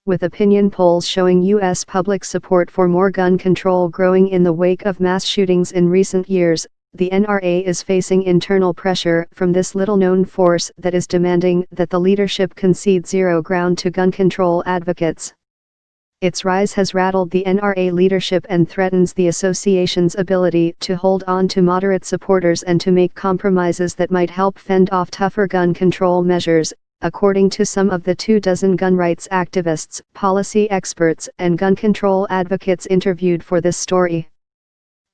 With opinion polls showing U.S. public support for more gun control growing in the wake of mass shootings in recent years, the NRA is facing internal pressure from this little-known force that is demanding that the leadership concede zero ground to gun control advocates. Its rise has rattled the NRA leadership and threatens the association's ability to hold on to moderate supporters and to make compromises that might help fend off tougher gun control measures, according to some of the 24 gun rights activists, policy experts, and gun control advocates interviewed for this story.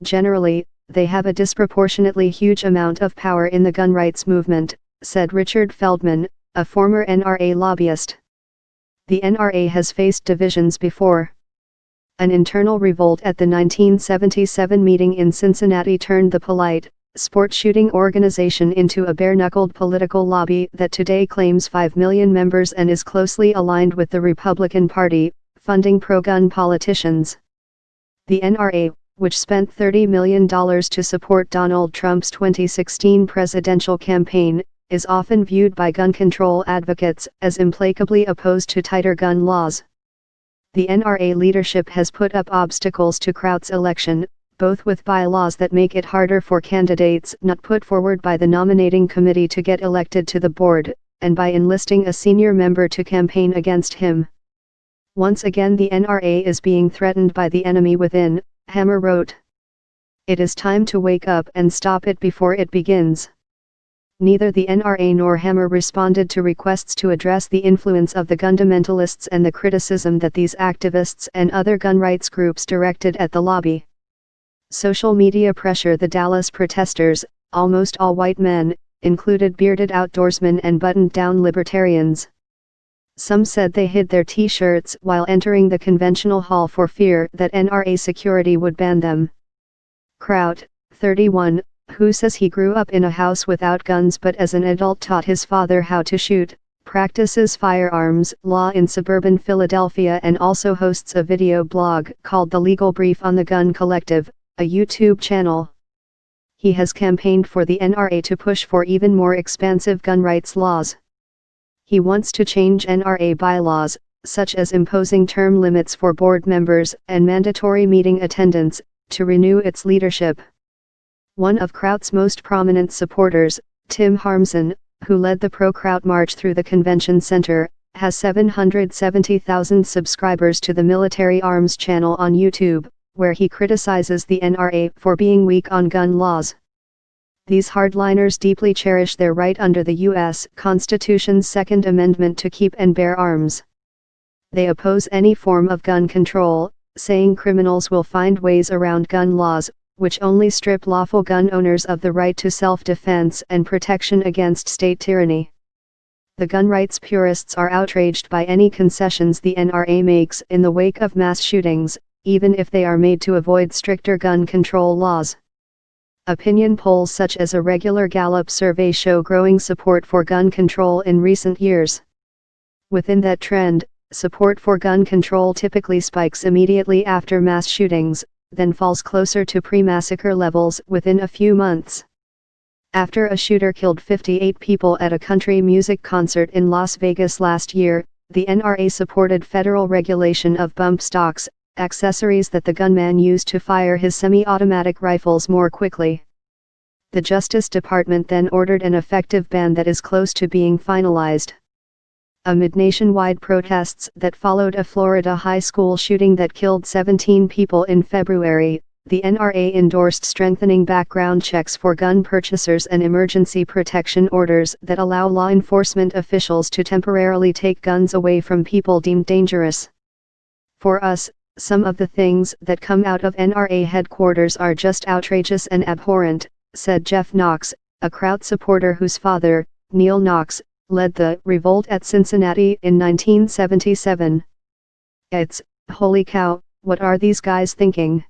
Generally, they have a disproportionately huge amount of power in the gun rights movement, said Richard Feldman, a former NRA lobbyist. The NRA has faced divisions before. An internal revolt at the 1977 meeting in Cincinnati turned the polite, sport shooting organization into a bare-knuckled political lobby that today claims 5 million members and is closely aligned with the Republican Party, funding pro-gun politicians. The NRA, which spent $30 million to support Donald Trump's 2016 presidential campaign, is often viewed by gun control advocates as implacably opposed to tighter gun laws. The NRA leadership has put up obstacles to Kraut's election, both with bylaws that make it harder for candidates not put forward by the nominating committee to get elected to the board, and by enlisting a senior member to campaign against him. Once again, the NRA is being threatened by the enemy within, Hammer wrote. It is time to wake up and stop it before it begins. Neither the NRA nor Hammer responded to requests to address the influence of the Gundamentalists and the criticism that these activists and other gun rights groups directed at the lobby. Social media pressure. The Dallas protesters, almost all white men, included bearded outdoorsmen and buttoned-down libertarians. Some said they hid their T-shirts while entering the conventional hall for fear that NRA security would ban them. Kraut, 31, who says he grew up in a house without guns but as an adult taught his father how to shoot, practices firearms law in suburban Philadelphia and also hosts a video blog called The Legal Brief on the Gun Collective, a YouTube channel. He has campaigned for the NRA to push for even more expansive gun rights laws. He wants to change NRA bylaws, such as imposing term limits for board members and mandatory meeting attendance, to renew its leadership. One of Kraut's most prominent supporters, Tim Harmson, who led the pro-Kraut march through the convention center, has 770,000 subscribers to the Military Arms channel on YouTube, where he criticizes the NRA for being weak on gun laws. These hardliners deeply cherish their right under the U.S. Constitution's Second Amendment to keep and bear arms. They oppose any form of gun control, saying criminals will find ways around gun laws, which only strip lawful gun owners of the right to self-defense and protection against state tyranny. The gun rights purists are outraged by any concessions the NRA makes in the wake of mass shootings, even if they are made to avoid stricter gun control laws. Opinion polls such as a regular Gallup survey show growing support for gun control in recent years. Within that trend, support for gun control typically spikes immediately after mass shootings, then falls closer to pre-massacre levels within a few months. After a shooter killed 58 people at a country music concert in Las Vegas last year, the NRA supported federal regulation of bump stocks, accessories that the gunman used to fire his semi-automatic rifles more quickly. The Justice Department then ordered an effective ban that is close to being finalized. Amid nationwide protests that followed a Florida high school shooting that killed 17 people in February, the NRA endorsed strengthening background checks for gun purchasers and emergency protection orders that allow law enforcement officials to temporarily take guns away from people deemed dangerous. For us, some of the things that come out of NRA headquarters are just outrageous and abhorrent, said Jeff Knox, a Kraut supporter whose father, Neil Knox, led the revolt at Cincinnati in 1977. It's, holy cow, what are these guys thinking?